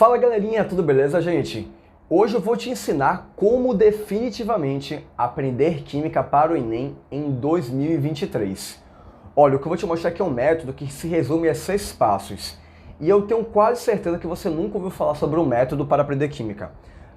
Fala galerinha, tudo beleza, gente? Hoje eu vou te ensinar como definitivamente aprender Química para o Enem em 2023. Olha, o que eu vou te mostrar aqui é um método que se resume a 6 passos. E eu tenho quase certeza que você nunca ouviu falar sobre um método para aprender Química.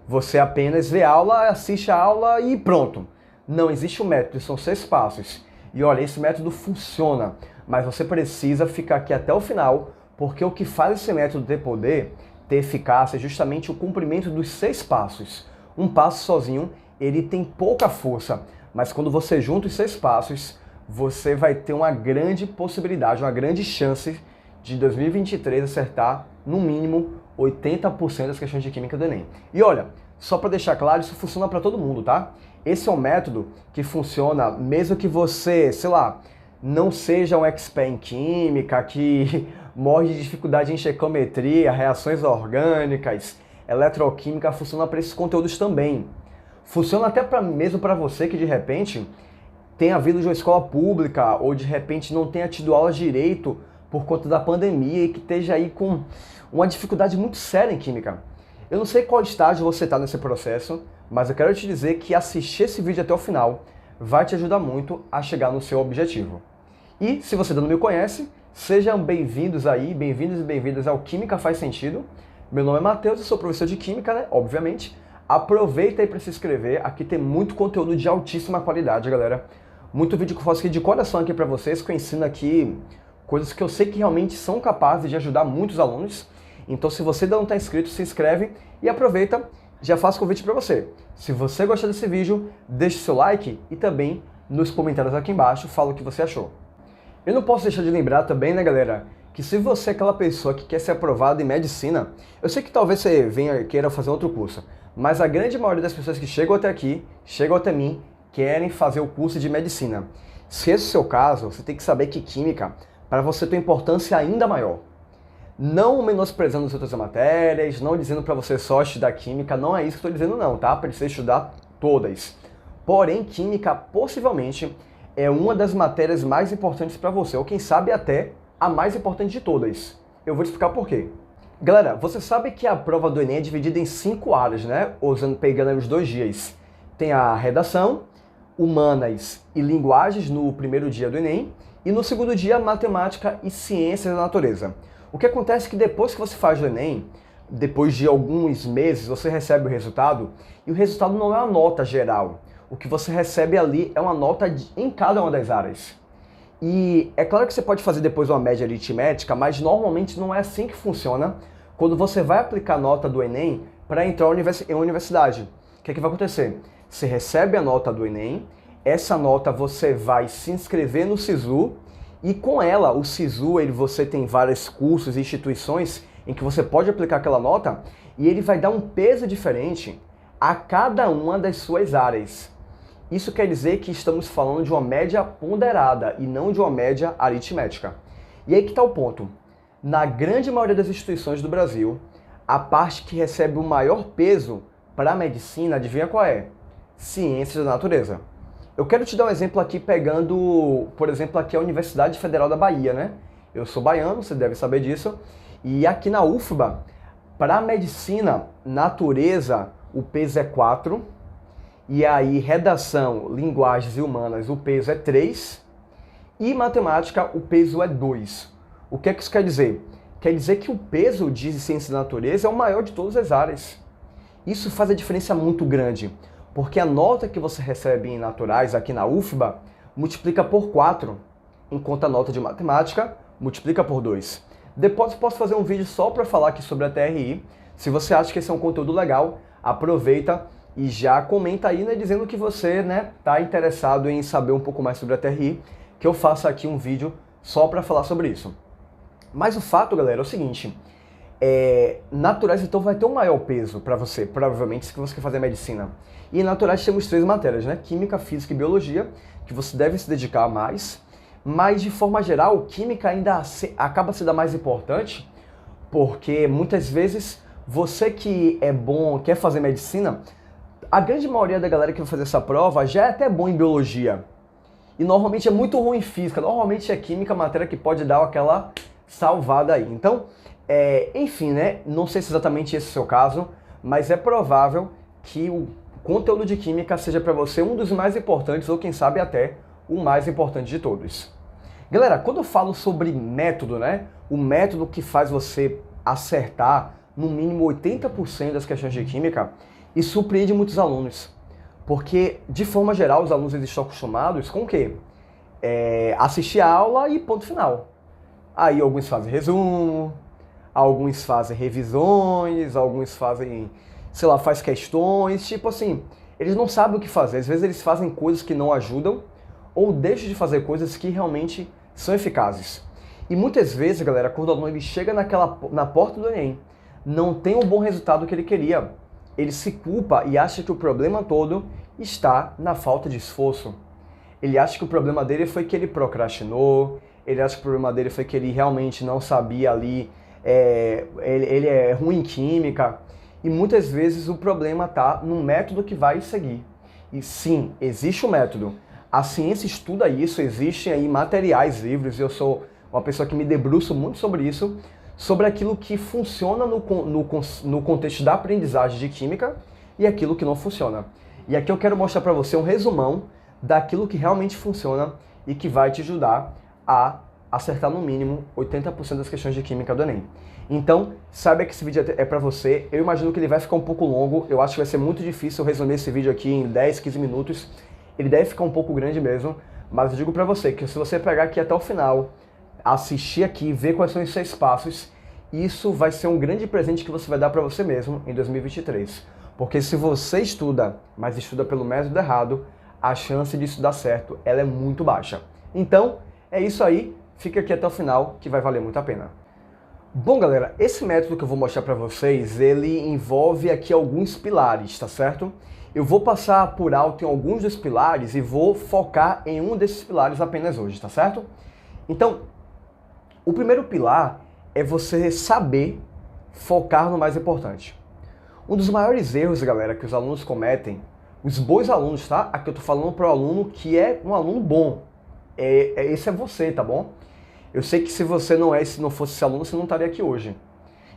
Você apenas vê a aula, assiste a aula e pronto. Não existe um método, são 6 passos. E olha, esse método funciona, mas você precisa ficar aqui até o final, porque o que faz esse método ter eficácia é justamente o cumprimento dos 6 passos. Um passo sozinho, ele tem pouca força, mas quando você junta os 6 passos, você vai ter uma grande possibilidade, uma grande chance de 2023 acertar, no mínimo, 80% das questões de Química do Enem. E olha, só para deixar claro, isso funciona para todo mundo, tá? Esse é um método que funciona mesmo que você, sei lá, não seja um expert em Química, que morre de dificuldade em estequiometria, reações orgânicas, eletroquímica, funciona para esses conteúdos também. Funciona até mesmo para você que de repente tenha vindo de uma escola pública ou de repente não tenha tido aula de direito por conta da pandemia e que esteja aí com uma dificuldade muito séria em Química. Eu não sei qual estágio você está nesse processo, mas eu quero te dizer que assistir esse vídeo até o final vai te ajudar muito a chegar no seu objetivo. E se você ainda não me conhece, sejam bem-vindos aí, bem-vindos e bem-vindas ao Química Faz Sentido. Meu nome é Matheus, eu sou professor de Química, né? Obviamente. Aproveita aí para se inscrever, aqui tem muito conteúdo de altíssima qualidade, galera. Muito vídeo que eu faço aqui de coração aqui para vocês, que eu ensino aqui coisas que eu sei que realmente são capazes de ajudar muitos alunos. Então se você ainda não está inscrito, se inscreve e aproveita, já faço convite para você. Se você gostou desse vídeo, deixe seu like e também nos comentários aqui embaixo fala o que você achou. Eu não posso deixar de lembrar também, né, galera, que se você é aquela pessoa que quer ser aprovada em medicina, eu sei que talvez você queira fazer outro curso, mas a grande maioria das pessoas que chegam até aqui, chegam até mim, querem fazer o curso de medicina. Se esse é o seu caso, você tem que saber que Química, para você, tem importância ainda maior. Não menosprezando as outras matérias, não dizendo para você só estudar Química, não é isso que eu estou dizendo não, tá? Precisa estudar todas. Porém, Química, possivelmente, é uma das matérias mais importantes para você, ou quem sabe até a mais importante de todas. Eu vou te explicar por quê. Galera, você sabe que a prova do Enem é dividida em 5 áreas, né? Pegando os 2 dias. Tem a redação, humanas e linguagens no primeiro dia do Enem, e no segundo dia, matemática e ciências da natureza. O que acontece é que depois que você faz o Enem, depois de alguns meses, você recebe o resultado, e o resultado não é uma nota geral. O que você recebe ali é uma nota em cada uma das áreas. E é claro que você pode fazer depois uma média aritmética, mas normalmente não é assim que funciona quando você vai aplicar a nota do Enem para entrar em uma universidade. O que é que vai acontecer? Você recebe a nota do Enem, essa nota você vai se inscrever no SISU, e com ela, o SISU, você tem vários cursos e instituições em que você pode aplicar aquela nota, e ele vai dar um peso diferente a cada uma das suas áreas. Isso quer dizer que estamos falando de uma média ponderada e não de uma média aritmética. E aí que está o ponto. Na grande maioria das instituições do Brasil, a parte que recebe o maior peso para a medicina, adivinha qual é? Ciências da natureza. Eu quero te dar um exemplo aqui pegando, por exemplo, aqui a Universidade Federal da Bahia, né? Eu sou baiano, você deve saber disso. E aqui na UFBA, para a medicina, natureza, o peso é 4. E aí, redação, linguagens e humanas, o peso é 3. E matemática, o peso é 2. O que é que isso quer dizer? Quer dizer que o peso de ciências da natureza é o maior de todas as áreas. Isso faz a diferença muito grande, porque a nota que você recebe em naturais aqui na UFBA multiplica por 4, enquanto a nota de matemática multiplica por 2. Depois eu posso fazer um vídeo só para falar aqui sobre a TRI. Se você acha que esse é um conteúdo legal, aproveita e já comenta aí, né, dizendo que você, né, tá interessado em saber um pouco mais sobre a TRI, que eu faço aqui um vídeo só para falar sobre isso. Mas o fato, galera, é o seguinte, naturais então vai ter um maior peso para você, provavelmente, se você quer fazer medicina. E em naturais temos 3 matérias, né, Química, Física e Biologia, que você deve se dedicar mais, mas de forma geral, Química ainda acaba sendo a mais importante, porque muitas vezes você que é bom, quer fazer medicina, a grande maioria da galera que vai fazer essa prova já é até bom em biologia. E normalmente é muito ruim em física. Normalmente é química, a matéria que pode dar aquela salvada aí. Então, Enfim, né? Não sei se exatamente esse é o seu caso, mas é provável que o conteúdo de química seja para você um dos mais importantes, ou quem sabe até o mais importante de todos. Galera, quando eu falo sobre método, né? O método que faz você acertar no mínimo 80% das questões de química, isso surpreende muitos alunos. Porque, de forma geral, os alunos eles estão acostumados com o quê? Assistir a aula e ponto final. Aí alguns fazem resumo, alguns fazem revisões, alguns fazem, sei lá, faz questões, tipo assim, eles não sabem o que fazer. Às vezes eles fazem coisas que não ajudam ou deixam de fazer coisas que realmente são eficazes. E muitas vezes, galera, quando o aluno ele chega na porta do Enem, não tem o bom resultado que ele queria, ele se culpa e acha que o problema todo está na falta de esforço. Ele acha que o problema dele foi que ele procrastinou, ele acha que o problema dele foi que ele realmente não sabia ali, ele é ruim em química. E muitas vezes o problema está no método que vai seguir. E sim, existe um método. A ciência estuda isso, existem aí materiais, livros, e eu sou uma pessoa que me debruço muito sobre isso, sobre aquilo que funciona no contexto da aprendizagem de química e aquilo que não funciona. E aqui eu quero mostrar para você um resumão daquilo que realmente funciona e que vai te ajudar a acertar no mínimo 80% das questões de química do Enem. Então, saiba que esse vídeo é para você. Eu imagino que ele vai ficar um pouco longo, eu acho que vai ser muito difícil resumir esse vídeo aqui em 10, 15 minutos. Ele deve ficar um pouco grande mesmo, mas eu digo para você que se você pegar aqui até o final, assistir aqui, ver quais são os 6 passos, isso vai ser um grande presente que você vai dar para você mesmo em 2023. Porque se você estuda, mas estuda pelo método errado, a chance disso dar certo, ela é muito baixa. Então, é isso aí, fica aqui até o final que vai valer muito a pena. Bom, galera, esse método que eu vou mostrar para vocês, ele envolve aqui alguns pilares, tá certo? Eu vou passar por alto em alguns dos pilares e vou focar em um desses pilares apenas hoje, tá certo? Então, o primeiro pilar é você saber focar no mais importante. Um dos maiores erros, galera, que os alunos cometem, os bons alunos, tá? Aqui eu tô falando para o aluno que é um aluno bom. Esse é você, tá bom? Eu sei que se você se não fosse esse aluno, você não estaria aqui hoje.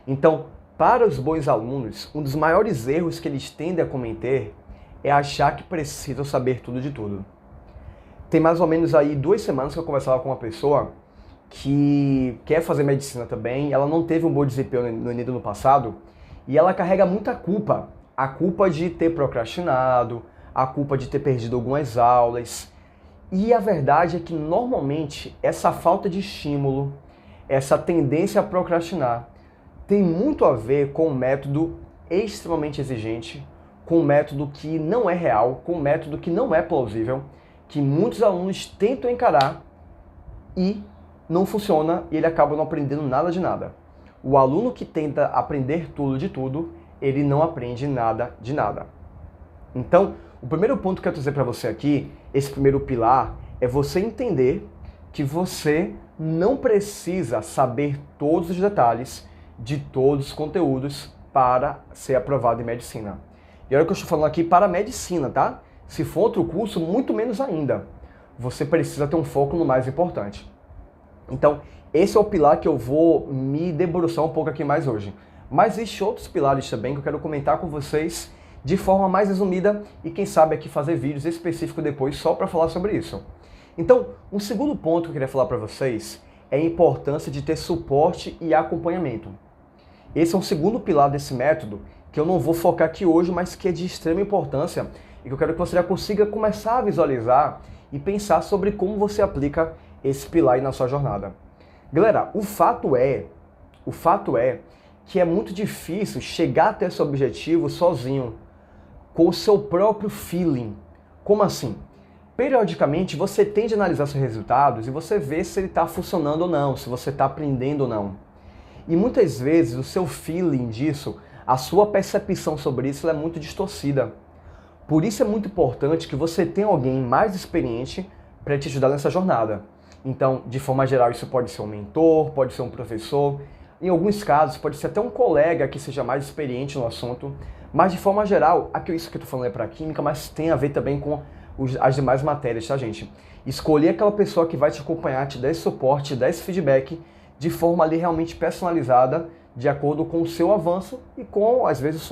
Então, para os bons alunos, um dos maiores erros que eles tendem a cometer é achar que precisam saber tudo de tudo. Tem mais ou menos aí 2 semanas que eu conversava com uma pessoa que quer fazer medicina também, ela não teve um bom desempenho no Enem do ano passado, e ela carrega muita culpa. A culpa de ter procrastinado, a culpa de ter perdido algumas aulas. E a verdade é que normalmente essa falta de estímulo, essa tendência a procrastinar, tem muito a ver com um método extremamente exigente, com um método que não é real, com um método que não é plausível, que muitos alunos tentam encarar e não funciona e ele acaba não aprendendo nada de nada. O aluno que tenta aprender tudo de tudo, ele não aprende nada de nada. Então, o primeiro ponto que eu quero dizer para você aqui, esse primeiro pilar, é você entender que você não precisa saber todos os detalhes de todos os conteúdos para ser aprovado em medicina. E olha que eu estou falando aqui para medicina, tá? Se for outro curso, muito menos ainda. Você precisa ter um foco no mais importante. Então, esse é o pilar que eu vou me debruçar um pouco aqui mais hoje. Mas existem outros pilares também que eu quero comentar com vocês de forma mais resumida e quem sabe aqui fazer vídeos específicos depois só para falar sobre isso. Então, um segundo ponto que eu queria falar para vocês é a importância de ter suporte e acompanhamento. Esse é um segundo pilar desse método que eu não vou focar aqui hoje, mas que é de extrema importância e que eu quero que você já consiga começar a visualizar e pensar sobre como você aplica esse pilar aí na sua jornada. Galera, o fato é que é muito difícil chegar até esse objetivo sozinho, com o seu próprio feeling. Como assim? Periodicamente você tende a analisar seus resultados e você vê se ele está funcionando ou não, se você está aprendendo ou não. E muitas vezes o seu feeling disso, a sua percepção sobre isso é muito distorcida. Por isso é muito importante que você tenha alguém mais experiente para te ajudar nessa jornada. Então, de forma geral, isso pode ser um mentor, pode ser um professor. Em alguns casos, pode ser até um colega que seja mais experiente no assunto. Mas, de forma geral, isso que eu estou falando é para química, mas tem a ver também com as demais matérias, tá, gente? Escolher aquela pessoa que vai te acompanhar, te dar esse suporte, te dar esse feedback de forma ali realmente personalizada, de acordo com o seu avanço e com, às vezes,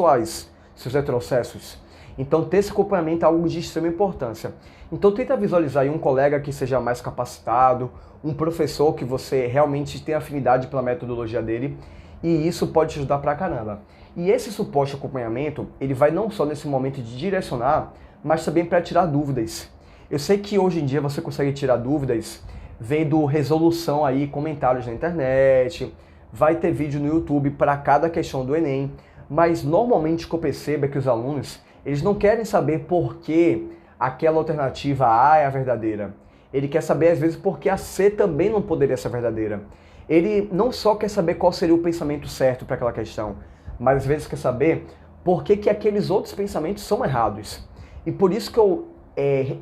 seus retrocessos. Então, ter esse acompanhamento é algo de extrema importância. Então, tenta visualizar aí um colega que seja mais capacitado, um professor que você realmente tem afinidade pela metodologia dele, e isso pode te ajudar pra caramba. E esse suporte e acompanhamento, ele vai não só nesse momento de direcionar, mas também para tirar dúvidas. Eu sei que hoje em dia você consegue tirar dúvidas vendo resolução aí, comentários na internet, vai ter vídeo no YouTube para cada questão do Enem, mas normalmente o que eu percebo é que os alunos, eles não querem saber por que aquela alternativa A é a verdadeira. Ele quer saber, às vezes, por que a C também não poderia ser verdadeira. Ele não só quer saber qual seria o pensamento certo para aquela questão, mas às vezes quer saber por que aqueles outros pensamentos são errados. E por isso que eu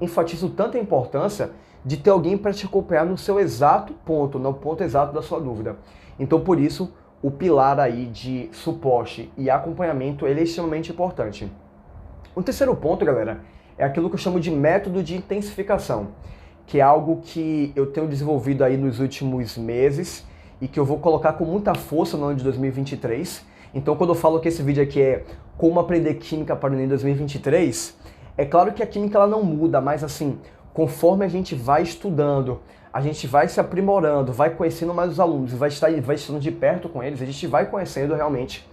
enfatizo tanta importância de ter alguém para te acompanhar no seu exato ponto, no ponto exato da sua dúvida. Então, por isso, o pilar aí de suporte e acompanhamento, ele é extremamente importante. O terceiro ponto, galera, é aquilo que eu chamo de método de intensificação, que é algo que eu tenho desenvolvido aí nos últimos meses e que eu vou colocar com muita força no ano de 2023. Então, quando eu falo que esse vídeo aqui é como aprender química para o Enem 2023, é claro que a química ela não muda, mas assim, conforme a gente vai estudando, a gente vai se aprimorando, vai conhecendo mais os alunos, vai estando de perto com eles, a gente vai conhecendo realmente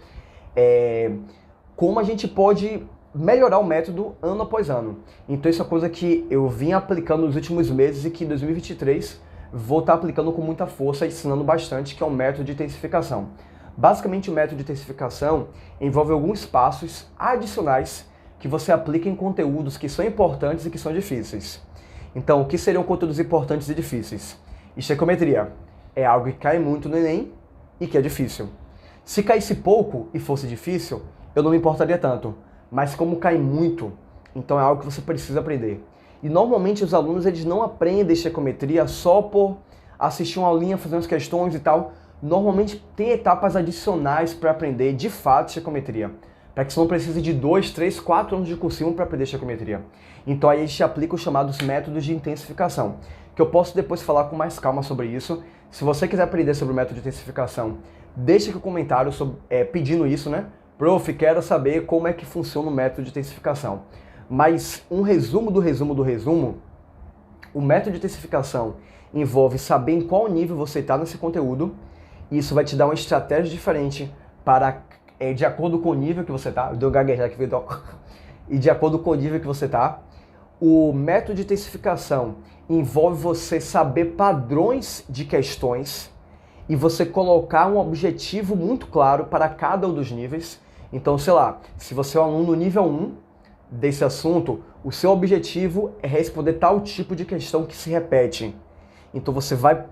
como a gente pode melhorar o método ano após ano. Então isso é uma coisa que eu vim aplicando nos últimos meses e que em 2023 vou estar aplicando com muita força, ensinando bastante, que é o método de intensificação. Basicamente o método de intensificação envolve alguns passos adicionais que você aplica em conteúdos que são importantes e que são difíceis. Então, o que seriam conteúdos importantes e difíceis? Estequiometria é algo que cai muito no Enem e que é difícil. Se caísse pouco e fosse difícil, eu não me importaria tanto. Mas como cai muito, então é algo que você precisa aprender. E normalmente os alunos eles não aprendem estequiometria só por assistir uma aulinha, fazer umas questões e tal. Normalmente tem etapas adicionais para aprender de fato estequiometria. Para que você não precise de 2, 3, 4 anos de cursinho para aprender estequiometria. Então aí a gente aplica os chamados métodos de intensificação, que eu posso depois falar com mais calma sobre isso. Se você quiser aprender sobre o método de intensificação, deixa aqui um comentário pedindo isso, né? Prof, quero saber como é que funciona o método de intensificação. Mas um resumo do resumo do resumo, o método de intensificação envolve saber em qual nível você está nesse conteúdo, e isso vai te dar uma estratégia diferente para de acordo com o nível que você está, deu gaguejar aqui, e de acordo com o nível que você está. O método de intensificação envolve você saber padrões de questões e você colocar um objetivo muito claro para cada um dos níveis. Então, sei lá, se você é um aluno nível 1 desse assunto, o seu objetivo é responder tal tipo de questão que se repete. Então você vai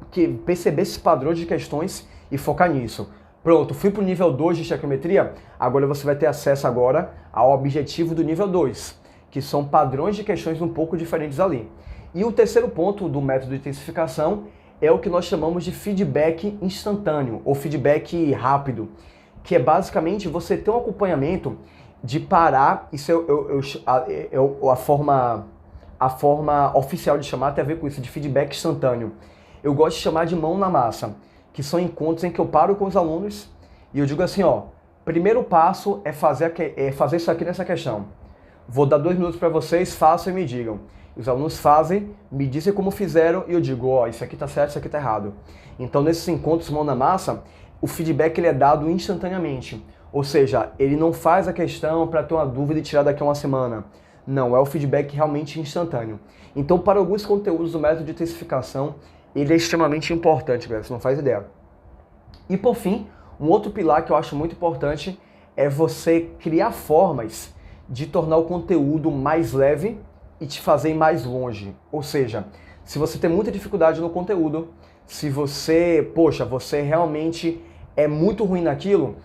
perceber esses padrões de questões e focar nisso. Pronto, fui para o nível 2 de estequiometria, agora você vai ter acesso agora ao objetivo do nível 2, que são padrões de questões um pouco diferentes ali. E o terceiro ponto do método de intensificação é o que nós chamamos de feedback instantâneo, ou feedback rápido, que é basicamente você ter um acompanhamento de parar, isso a forma oficial de chamar tem a ver com isso, de feedback instantâneo. Eu gosto de chamar de mão na massa, que são encontros em que eu paro com os alunos e eu digo assim, ó, primeiro passo é fazer isso aqui nessa questão. Vou dar 2 minutos para vocês, façam e me digam. Os alunos fazem, me dizem como fizeram e eu digo, ó, isso aqui tá certo, isso aqui tá errado. Então, nesses encontros mão na massa, o feedback ele é dado instantaneamente. Ou seja, ele não faz a questão para ter uma dúvida e tirar daqui a uma semana. Não, é o feedback realmente instantâneo. Então, para alguns conteúdos do método de intensificação, ele é extremamente importante, galera, você não faz ideia. E por fim, um outro pilar que eu acho muito importante é você criar formas de tornar o conteúdo mais leve e te fazer ir mais longe. Ou seja, se você tem muita dificuldade no conteúdo, se você, você realmente é muito ruim naquilo,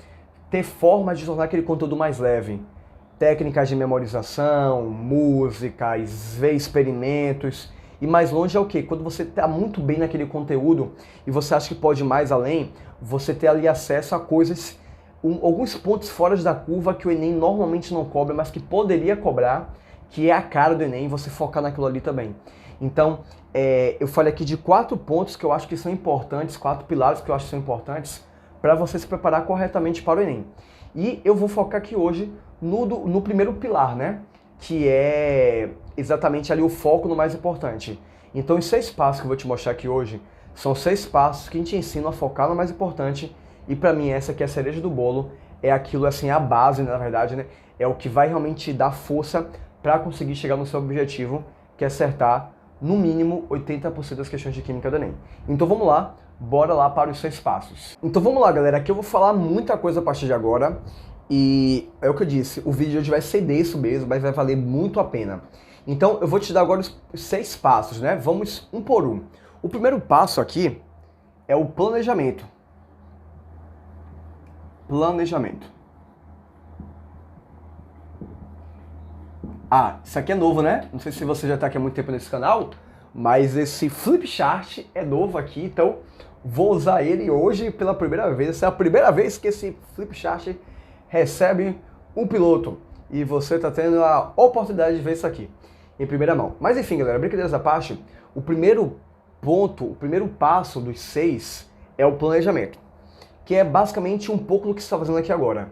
ter formas de tornar aquele conteúdo mais leve. Técnicas de memorização, músicas, ver experimentos. E mais longe é o quê? Quando você está muito bem naquele conteúdo e você acha que pode ir mais além, você ter ali acesso a coisas, alguns pontos fora da curva que o Enem normalmente não cobra, mas que poderia cobrar, que é a cara do Enem, você focar naquilo ali também. Então, eu falei aqui de 4 pontos que eu acho que são importantes, 4 pilares que eu acho que são importantes para você se preparar corretamente para o Enem. E eu vou focar aqui hoje no primeiro pilar, né? Que é exatamente ali o foco no mais importante. Então, os 6 passos que eu vou te mostrar aqui hoje são 6 passos que te ensinam a focar no mais importante. E para mim, essa aqui é a cereja do bolo, é aquilo assim, a base, na verdade, né? É o que vai realmente te dar força para conseguir chegar no seu objetivo, que é acertar no mínimo 80% das questões de química do Enem. Então vamos lá, bora lá para os 6 passos. Então vamos lá, galera, aqui eu vou falar muita coisa a partir de agora. E é o que eu disse, o vídeo de hoje vai ser disso mesmo, mas vai valer muito a pena. Então eu vou te dar agora os 6 passos, né? Vamos um por um. O primeiro passo aqui é o planejamento. Planejamento. Ah, isso aqui é novo, né? Não sei se você já está aqui há muito tempo nesse canal, mas esse flipchart é novo aqui, então vou usar ele hoje pela primeira vez. Essa é a primeira vez que esse flipchart recebe um piloto e você está tendo a oportunidade de ver isso aqui em primeira mão. Mas enfim, galera, brincadeiras à parte, o primeiro ponto, o primeiro passo dos 6 é o planejamento, que é basicamente um pouco do que você está fazendo aqui agora.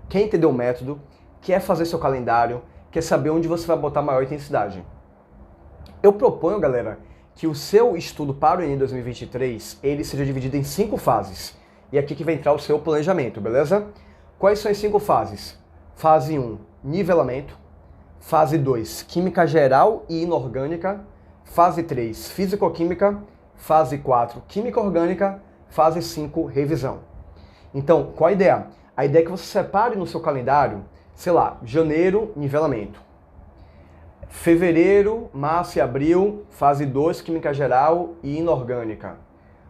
Quer entender o método, quer fazer seu calendário, quer saber onde você vai botar maior intensidade. Eu proponho, galera, que o seu estudo para o Enem 2023, ele seja dividido em 5 fases. E aqui que vai entrar o seu planejamento, beleza? Quais são as 5 fases? Fase 1, nivelamento. Fase 2, química geral e inorgânica. Fase 3, físico-química. Fase 4, química orgânica. Fase 5, revisão. Então, qual a ideia? A ideia é que você separe no seu calendário, sei lá, janeiro, nivelamento. Fevereiro, março e abril, fase 2, química geral e inorgânica.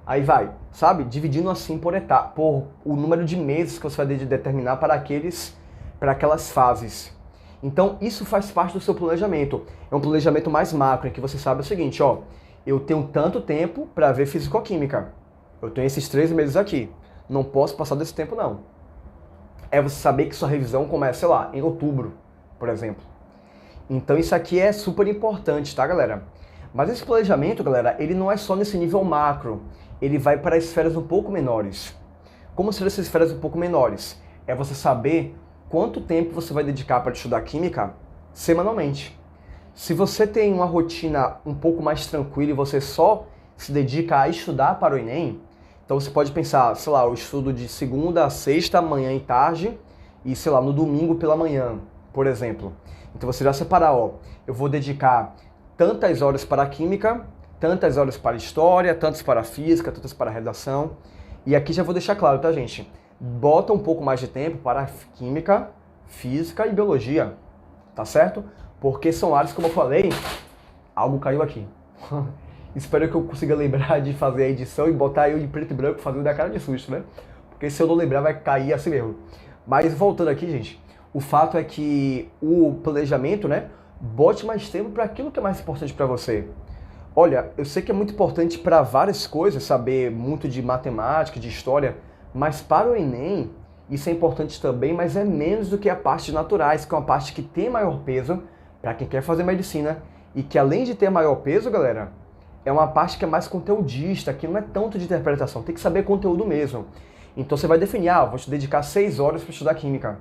Aí vai, sabe? Dividindo assim por etapa, por o número de meses que você vai determinar para aquelas fases. Então, isso faz parte do seu planejamento. É um planejamento mais macro, em que você sabe o seguinte, ó, eu tenho tanto tempo para ver fisicoquímica. Eu tenho esses 3 meses aqui. Não posso passar desse tempo, não. É você saber que sua revisão começa, sei lá, em outubro, por exemplo. Então isso aqui é super importante, tá, galera? Mas esse planejamento, galera, ele não é só nesse nível macro. Ele vai para esferas um pouco menores. Como seriam essas esferas um pouco menores? É você saber quanto tempo você vai dedicar para estudar química semanalmente. Se você tem uma rotina um pouco mais tranquila e você só se dedica a estudar para o Enem, então você pode pensar, sei lá, eu estudo de segunda a sexta, manhã e tarde, e sei lá, no domingo pela manhã, por exemplo. Então você já separar, ó, eu vou dedicar tantas horas para a química, tantas horas para a história, tantas para a física, tantas para a redação. E aqui já vou deixar claro, tá, gente? Bota um pouco mais de tempo para química, física e biologia, tá certo? Porque são áreas, como eu falei, algo caiu aqui. Espero que eu consiga lembrar de fazer a edição e botar eu em preto e branco fazendo a cara de susto, né? Porque se eu não lembrar vai cair assim mesmo. Mas voltando aqui, gente, o fato é que o planejamento, né? Bote mais tempo para aquilo que é mais importante para você. Olha, eu sei que é muito importante para várias coisas, saber muito de matemática, de história, mas para o Enem, isso é importante também, mas é menos do que a parte de naturais, que é uma parte que tem maior peso para quem quer fazer medicina e que além de ter maior peso, galera, é uma parte que é mais conteudista, que não é tanto de interpretação, tem que saber conteúdo mesmo. Então você vai definir, vou te dedicar 6 horas para estudar química.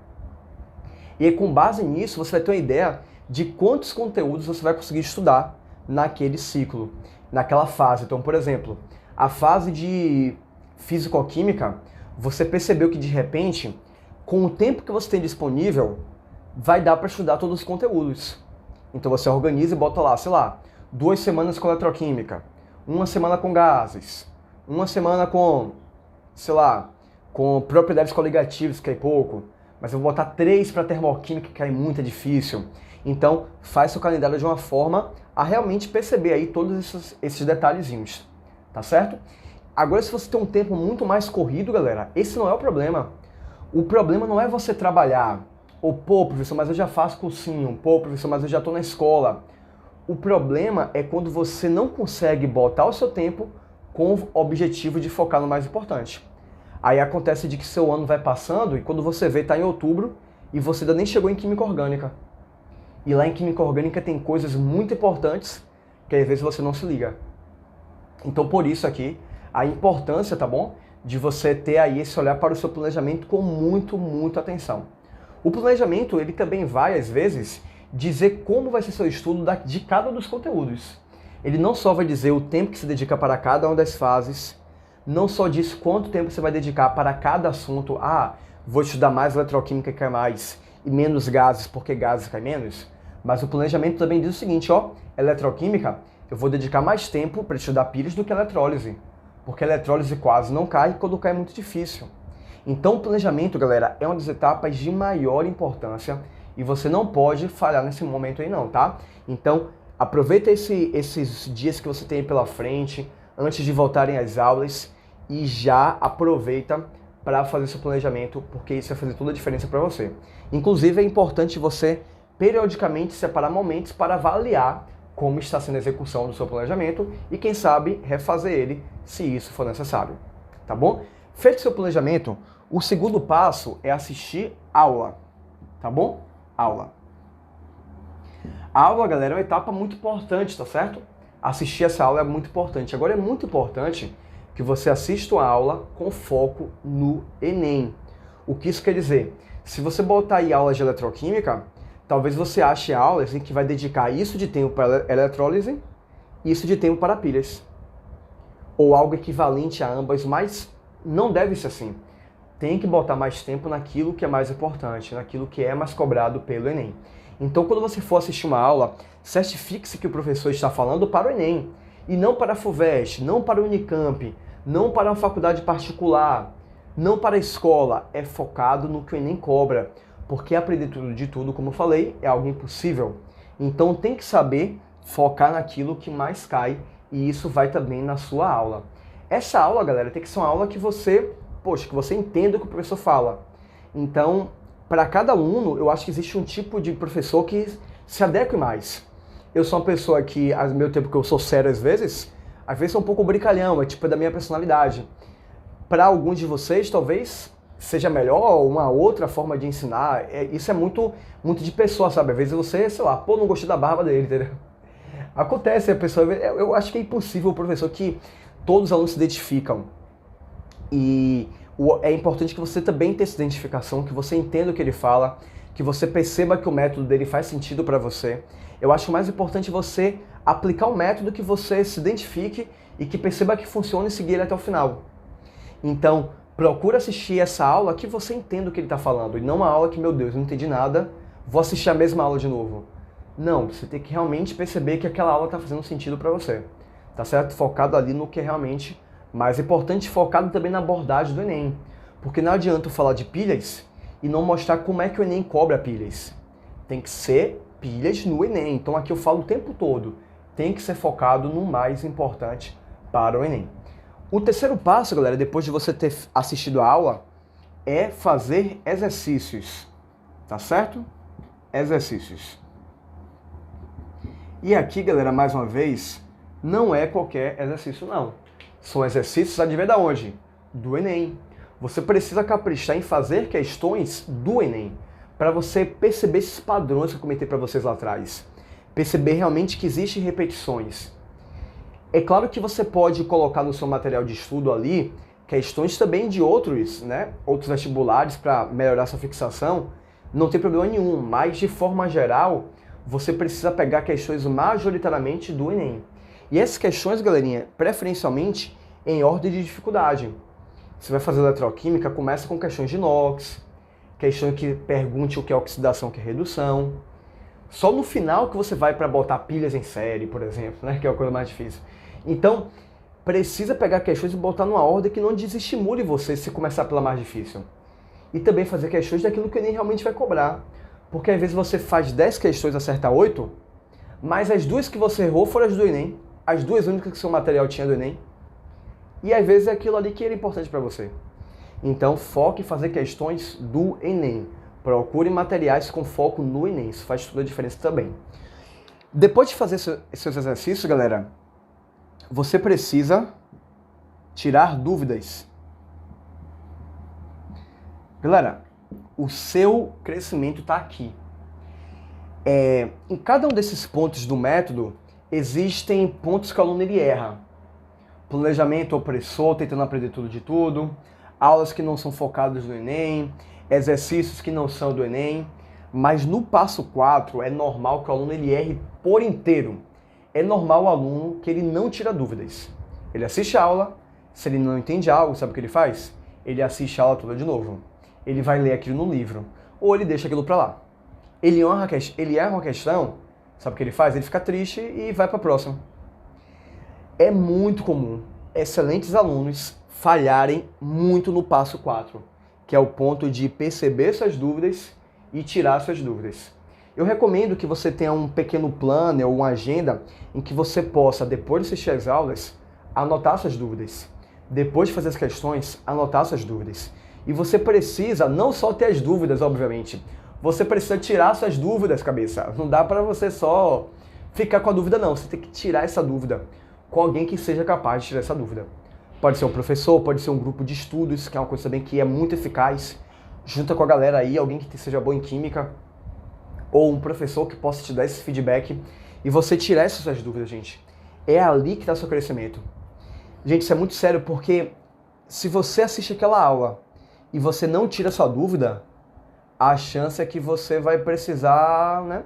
E aí, com base nisso, você vai ter uma ideia de quantos conteúdos você vai conseguir estudar naquele ciclo, naquela fase. Então, por exemplo, a fase de físico-química, você percebeu que de repente, com o tempo que você tem disponível, vai dar para estudar todos os conteúdos. Então você organiza e bota lá, sei lá, 2 semanas com eletroquímica, 1 semana com gases, 1 semana com, sei lá, com propriedades coligativas, que é pouco, mas eu vou botar 3 para termoquímica, que é muito difícil. Então, faz seu calendário de uma forma a realmente perceber aí todos esses detalhezinhos, tá certo? Agora, se você tem um tempo muito mais corrido, galera, esse não é o problema. O problema não é você trabalhar, ou pô, professor, mas eu já faço cursinho, pô, professor, mas eu já estou na escola. O problema é quando você não consegue botar o seu tempo com o objetivo de focar no mais importante. Aí acontece de que seu ano vai passando e quando você vê, tá em outubro e você ainda nem chegou em química orgânica. E lá em química orgânica tem coisas muito importantes que às vezes você não se liga. Então por isso aqui, a importância, tá bom? de você ter aí esse olhar para o seu planejamento com muita atenção. O planejamento, ele também vai, às vezes, dizer como vai ser seu estudo de cada um dos conteúdos. Ele não só vai dizer o tempo que se dedica para cada uma das fases, não só diz quanto tempo você vai dedicar para cada assunto. Ah, vou estudar mais eletroquímica que cai mais e menos gases porque gases cai menos. Mas o planejamento também diz o seguinte, ó, eletroquímica, eu vou dedicar mais tempo para estudar pilhas do que eletrólise, porque a eletrólise quase não cai e quando cai é muito difícil. Então o planejamento, galera, é uma das etapas de maior importância e você não pode falhar nesse momento aí não, tá? Então aproveita esses dias que você tem aí pela frente, antes de voltarem às aulas, e já aproveita para fazer seu planejamento, porque isso vai fazer toda a diferença para você. Inclusive é importante você periodicamente separar momentos para avaliar como está sendo a execução do seu planejamento e quem sabe refazer ele se isso for necessário, tá bom? Feito seu planejamento, o segundo passo é assistir aula, tá bom? Aula. A aula, galera, é uma etapa muito importante, tá certo? Assistir essa aula é muito importante. Agora é muito importante que você assista a aula com foco no Enem. O que isso quer dizer? Se você botar aí aulas de eletroquímica, talvez você ache aulas em que vai dedicar isso de tempo para eletrólise e isso de tempo para pilhas. Ou algo equivalente a ambas, mas não deve ser assim. Tem que botar mais tempo naquilo que é mais importante, naquilo que é mais cobrado pelo Enem. Então, quando você for assistir uma aula, certifique-se que o professor está falando para o Enem, e não para a FUVEST, não para o Unicamp, não para uma faculdade particular, não para a escola. É focado no que o Enem cobra, porque aprender tudo de tudo, como eu falei, é algo impossível. Então, tem que saber focar naquilo que mais cai, e isso vai também na sua aula. Essa aula, galera, tem que ser uma aula que você entenda o que o professor fala. Então, para cada aluno, eu acho que existe um tipo de professor que se adeque mais. Eu sou uma pessoa que, ao meu tempo que eu sou sério às vezes sou um pouco brincalhão, é tipo da minha personalidade. Para alguns de vocês, talvez seja melhor uma outra forma de ensinar. Isso é muito de pessoa, sabe? Às vezes você, sei lá, não gostei da barba dele, entendeu? Acontece, a pessoa... Eu acho que é impossível o professor que todos os alunos se identificam. E é importante que você também tenha essa identificação, que você entenda o que ele fala, que você perceba que o método dele faz sentido para você. Eu acho mais importante você aplicar um método que você se identifique e que perceba que funciona e seguir ele até o final. Então, procura assistir essa aula que você entenda o que ele está falando, e não uma aula que, meu Deus, não entendi nada, vou assistir a mesma aula de novo. Não, você tem que realmente perceber que aquela aula está fazendo sentido para você, tá certo? Focado ali no que é realmente mais importante, focado também na abordagem do Enem. Porque não adianta eu falar de pilhas e não mostrar como é que o Enem cobra pilhas. Tem que ser pilhas no Enem. Então aqui eu falo o tempo todo. Tem que ser focado no mais importante para o Enem. O terceiro passo, galera, depois de você ter assistido a aula, é fazer exercícios. Tá certo? Exercícios. E aqui, galera, mais uma vez, não é qualquer exercício, não. São exercícios, adivinha de onde? Do Enem. Você precisa caprichar em fazer questões do Enem, para você perceber esses padrões que eu comentei para vocês lá atrás. Perceber realmente que existem repetições. É claro que você pode colocar no seu material de estudo ali questões também de outros vestibulares para melhorar sua fixação, não tem problema nenhum, mas de forma geral, você precisa pegar questões majoritariamente do Enem. E essas questões, galerinha, preferencialmente em ordem de dificuldade. Você vai fazer eletroquímica, começa com questões de inox, questão que pergunte o que é oxidação, o que é redução. Só no final que você vai para botar pilhas em série, por exemplo, né, que é a coisa mais difícil. Então, precisa pegar questões e botar numa ordem que não desestimule você se começar pela mais difícil. E também fazer questões daquilo que o Enem realmente vai cobrar. Porque às vezes você faz 10 questões e acerta 8, mas as duas que você errou foram as do Enem. As duas únicas que seu material tinha do Enem. E às vezes é aquilo ali que era importante para você. Então foque em fazer questões do Enem. Procure materiais com foco no Enem. Isso faz toda a diferença também. Depois de fazer seus exercícios, galera, você precisa tirar dúvidas. Galera, o seu crescimento está aqui. Em cada um desses pontos do método, existem pontos que o aluno ele erra. planejamento opressor, tentando aprender tudo de tudo, aulas que não são focadas no Enem, exercícios que não são do Enem, mas no passo 4 é normal que o aluno ele erre por inteiro. É normal o aluno que ele não tira dúvidas. Ele assiste a aula, se ele não entende algo, sabe o que ele faz? Ele assiste a aula toda de novo. Ele vai ler aquilo no livro, ou ele deixa aquilo para lá. Ele erra uma questão, sabe o que ele faz? Ele fica triste e vai para a próxima. É muito comum excelentes alunos falharem muito no passo 4, que é o ponto de perceber suas dúvidas e tirar suas dúvidas. Eu recomendo que você tenha um pequeno plano ou uma agenda em que você possa, depois de assistir as aulas, anotar suas dúvidas. Depois de fazer as questões, anotar suas dúvidas. E você precisa não só ter as dúvidas, obviamente, você precisa tirar suas dúvidas, cabeça. Não dá para você só ficar com a dúvida, não. Você tem que tirar essa dúvida com alguém que seja capaz de tirar essa dúvida. Pode ser um professor, pode ser um grupo de estudos, que é uma coisa também que é muito eficaz. Junta com a galera aí, alguém que seja bom em química, ou um professor que possa te dar esse feedback e você tirar essas suas dúvidas, gente. É ali que está o seu crescimento. Gente, isso é muito sério, porque se você assiste aquela aula e você não tira sua dúvida, a chance é que você vai precisar,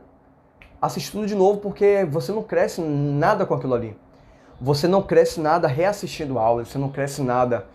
assistir tudo de novo, porque você não cresce nada com aquilo ali. Você não cresce nada reassistindo a aula, você não cresce nada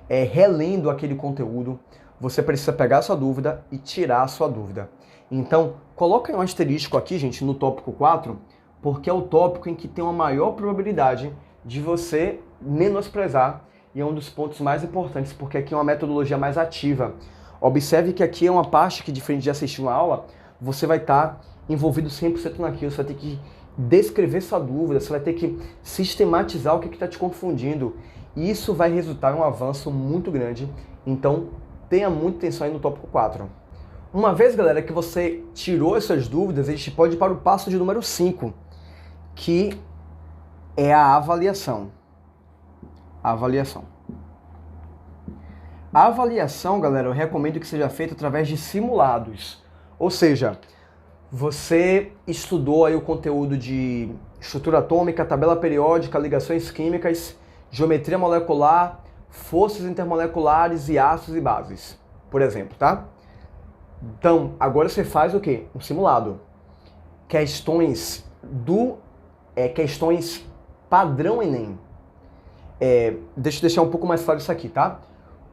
relendo aquele conteúdo. Você precisa pegar a sua dúvida e tirar a sua dúvida. Então, coloca um asterisco aqui, gente, no tópico 4, porque é o tópico em que tem uma maior probabilidade de você menosprezar e é um dos pontos mais importantes, porque aqui é uma metodologia mais ativa. Observe que aqui é uma parte que, diferente de assistir uma aula, você vai estar envolvido 100% naquilo, você vai ter que descrever sua dúvida, você vai ter que sistematizar o que está te confundindo. E isso vai resultar em um avanço muito grande. Então, tenha muita atenção aí no tópico 4. Uma vez, galera, que você tirou essas dúvidas, a gente pode ir para o passo de número 5, que é a avaliação. A avaliação, galera, eu recomendo que seja feita através de simulados. Ou seja, você estudou aí o conteúdo de estrutura atômica, tabela periódica, ligações químicas, geometria molecular, forças intermoleculares e ácidos e bases, por exemplo, tá? Então, agora você faz o quê? Um simulado. Questões padrão Enem. Deixa eu deixar um pouco mais claro isso aqui, tá?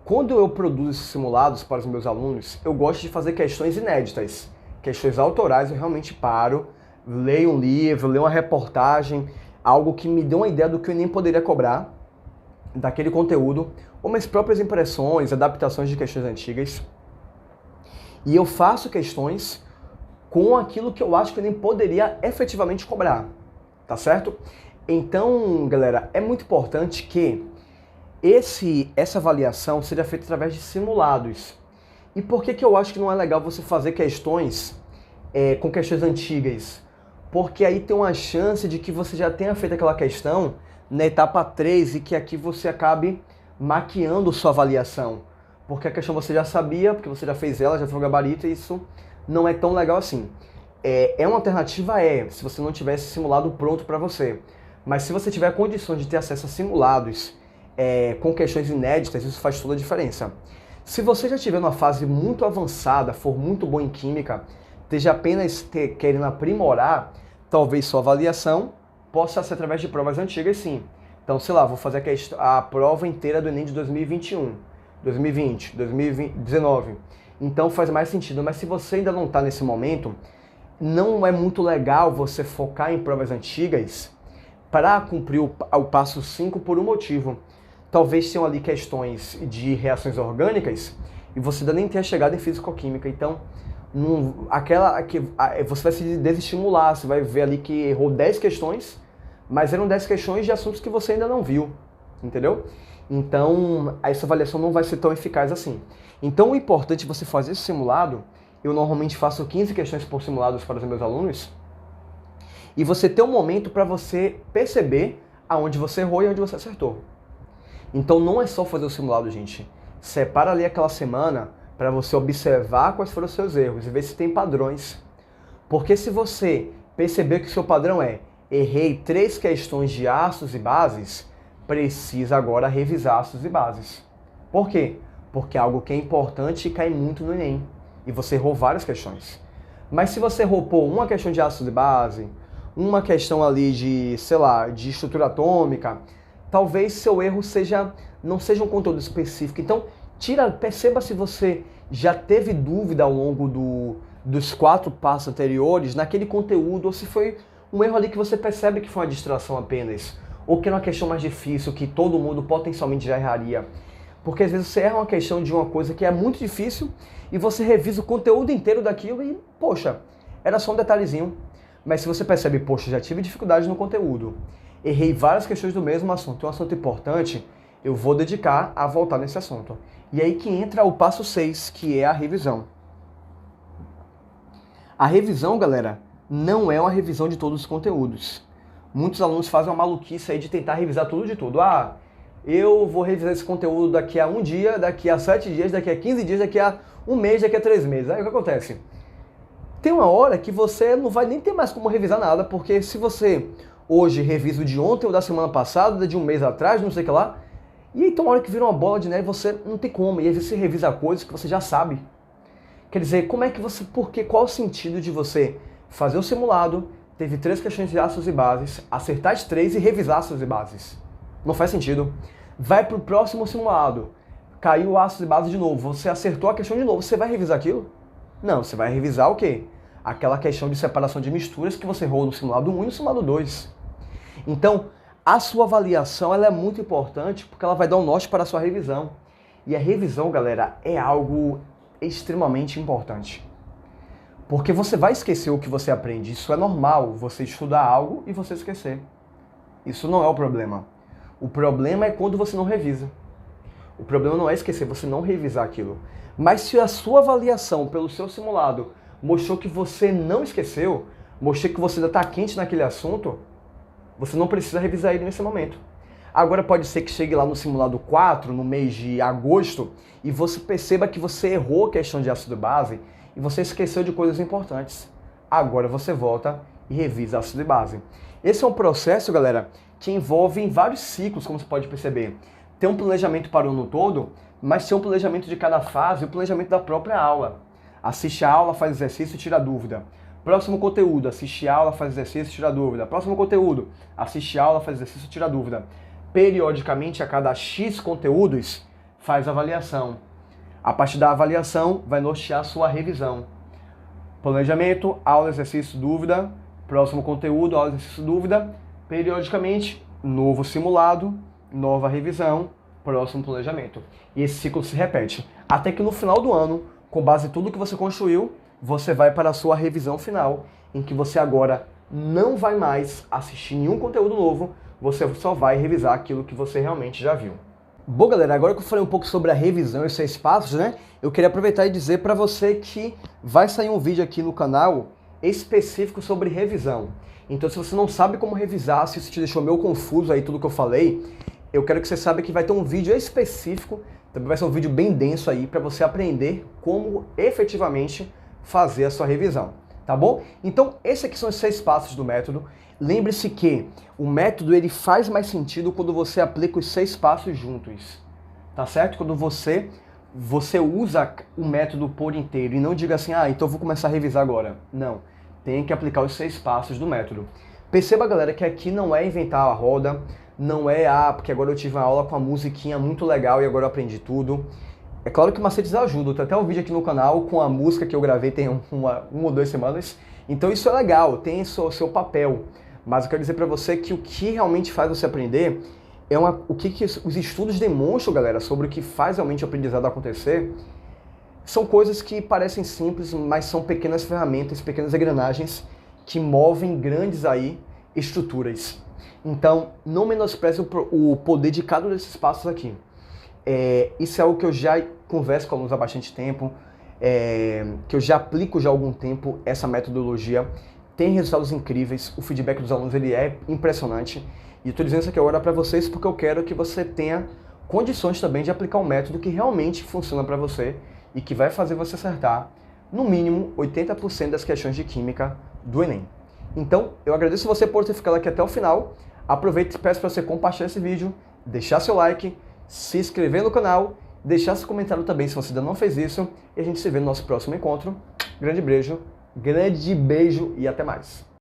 Quando eu produzo esses simulados para os meus alunos, eu gosto de fazer questões inéditas. Questões autorais, eu realmente paro, leio um livro, leio uma reportagem, algo que me dê uma ideia do que eu nem poderia cobrar daquele conteúdo, ou minhas próprias impressões, adaptações de questões antigas. E eu faço questões com aquilo que eu acho que eu nem poderia efetivamente cobrar, tá certo? Então, galera, é muito importante que essa avaliação seja feita através de simulados. E por que eu acho que não é legal você fazer questões com questões antigas? Porque aí tem uma chance de que você já tenha feito aquela questão na etapa 3 e que aqui você acabe maquiando sua avaliação. Porque a questão você já sabia, porque você já fez ela, já fez o gabarito, e isso não é tão legal assim. Uma alternativa se você não tivesse simulado pronto para você. Mas se você tiver condições de ter acesso a simulados com questões inéditas, isso faz toda a diferença. Se você já estiver numa fase muito avançada, for muito bom em química, esteja apenas querendo aprimorar, talvez sua avaliação possa ser através de provas antigas, sim. Então, sei lá, vou fazer a prova inteira do Enem de 2021, 2020, 2019. Então faz mais sentido. Mas se você ainda não está nesse momento, não é muito legal você focar em provas antigas para cumprir o passo 5 por um motivo. Talvez tenham ali questões de reações orgânicas e você ainda nem tenha chegado em físico-química. Então, você vai se desestimular, você vai ver ali que errou 10 questões, mas eram 10 questões de assuntos que você ainda não viu, entendeu? Então, essa avaliação não vai ser tão eficaz assim. Então, o importante é você fazer esse simulado. Eu normalmente faço 15 questões por simulados para os meus alunos, e você ter um momento para você perceber aonde você errou e onde você acertou. Então não é só fazer o simulado, gente. Separa ali aquela semana para você observar quais foram os seus erros e ver se tem padrões. Porque se você perceber que o seu padrão errei 3 questões de ácidos e bases, precisa agora revisar ácidos e bases. Por quê? Porque é algo que é importante e cai muito no Enem. E você errou várias questões. Mas se você errou uma questão de ácido e base, uma questão ali de, sei lá, de estrutura atômica, talvez seu erro não seja um conteúdo específico. Então, perceba se você já teve dúvida ao longo dos 4 passos anteriores naquele conteúdo, ou se foi um erro ali que você percebe que foi uma distração apenas, ou que é uma questão mais difícil, que todo mundo potencialmente já erraria. Porque às vezes você erra uma questão de uma coisa que é muito difícil e você revisa o conteúdo inteiro daquilo e, poxa, era só um detalhezinho. Mas se você percebe, poxa, já tive dificuldade no conteúdo, errei várias questões do mesmo assunto, é um assunto importante, eu vou dedicar a voltar nesse assunto. E aí que entra o passo 6, que é a revisão. A revisão, galera, não é uma revisão de todos os conteúdos. Muitos alunos fazem uma maluquice aí de tentar revisar tudo de tudo. Ah, eu vou revisar esse conteúdo daqui a 1 dia, daqui a 7 dias, daqui a 15 dias, daqui a 1 mês, daqui a 3 meses. Aí o que acontece? Tem uma hora que você não vai nem ter mais como revisar nada, porque se você hoje revisa o de ontem ou da semana passada, de um mês atrás, não sei o que lá, e aí tem uma hora que vira uma bola de neve, você não tem como, e às vezes você revisa coisas que você já sabe. Quer dizer, qual o sentido de você fazer o simulado, teve 3 questões de ácidos e bases, acertar as 3 e revisar ácidos e bases? Não faz sentido. Vai pro próximo simulado, caiu o ácido e base de novo, você acertou a questão de novo, você vai revisar aquilo? Não, você vai revisar o quê? Aquela questão de separação de misturas que você errou no simulado 1 e no simulado 2. Então, a sua avaliação ela é muito importante porque ela vai dar um norte para a sua revisão. E a revisão, galera, é algo extremamente importante. Porque você vai esquecer o que você aprende. Isso é normal, você estudar algo e você esquecer. Isso não é o problema. O problema é quando você não revisa. O problema não é esquecer, você não revisar aquilo. Mas se a sua avaliação pelo seu simulado mostrou que você não esqueceu, mostrou que você ainda está quente naquele assunto, você não precisa revisar ele nesse momento. Agora pode ser que chegue lá no simulado 4, no mês de agosto, e você perceba que você errou a questão de ácido base e você esqueceu de coisas importantes. Agora você volta e revisa ácido base. Esse é um processo, galera, que envolve vários ciclos, como você pode perceber. Tem um planejamento para o ano todo, mas tem um planejamento de cada fase e o planejamento da própria aula. Assiste a aula, faz exercício e tira dúvida. Próximo conteúdo, assiste a aula, faz exercício e tira dúvida. Próximo conteúdo, assiste a aula, faz exercício e tira dúvida. Periodicamente, a cada X conteúdos, faz avaliação. A partir da avaliação, vai nortear a sua revisão. Planejamento, aula, exercício, dúvida. Próximo conteúdo, aula, exercício, dúvida. Periodicamente, novo simulado, nova revisão, próximo planejamento. E esse ciclo se repete. Até que no final do ano, com base em tudo que você construiu, você vai para a sua revisão final, em que você agora não vai mais assistir nenhum conteúdo novo, você só vai revisar aquilo que você realmente já viu. Bom, galera, agora que eu falei um pouco sobre a revisão e os 6 passos, né? Eu queria aproveitar e dizer para você que vai sair um vídeo aqui no canal específico sobre revisão. Então, se você não sabe como revisar, se isso te deixou meio confuso aí tudo que eu falei, eu quero que você saiba que vai ter um vídeo específico, também vai ser um vídeo bem denso aí para você aprender como efetivamente fazer a sua revisão, tá bom? Então, esses aqui são os 6 passos do método. Lembre-se que o método ele faz mais sentido quando você aplica os 6 passos juntos, tá certo? Quando você usa o método por inteiro e não diga assim, então eu vou começar a revisar agora. Não, tem que aplicar os 6 passos do método. Perceba, galera, que aqui não é inventar a roda, não é, porque agora eu tive uma aula com uma musiquinha muito legal e agora eu aprendi tudo. É claro que macetes ajudam, tem até um vídeo aqui no canal com a música que eu gravei tem uma ou 2 semanas, então isso é legal, tem o seu papel. Mas eu quero dizer para você que o que realmente faz você aprender é o que os estudos demonstram, galera, sobre o que faz realmente o aprendizado acontecer. São coisas que parecem simples, mas são pequenas ferramentas, pequenas engrenagens que movem grandes aí estruturas. Então, não menospreze o poder de cada um desses passos aqui. Isso é algo que eu já converso com alunos há bastante tempo, que eu já aplico já há algum tempo essa metodologia. Tem resultados incríveis, o feedback dos alunos ele é impressionante. E eu estou dizendo isso aqui agora para vocês porque eu quero que você tenha condições também de aplicar um método que realmente funciona para você e que vai fazer você acertar, no mínimo, 80% das questões de química do Enem. Então, eu agradeço você por ter ficado aqui até o final. Aproveite e peço para você compartilhar esse vídeo deixar seu like, se inscrever no canal, deixar seu comentário também se você ainda não fez isso, e a gente se vê no nosso próximo encontro. Grande beijo e até mais!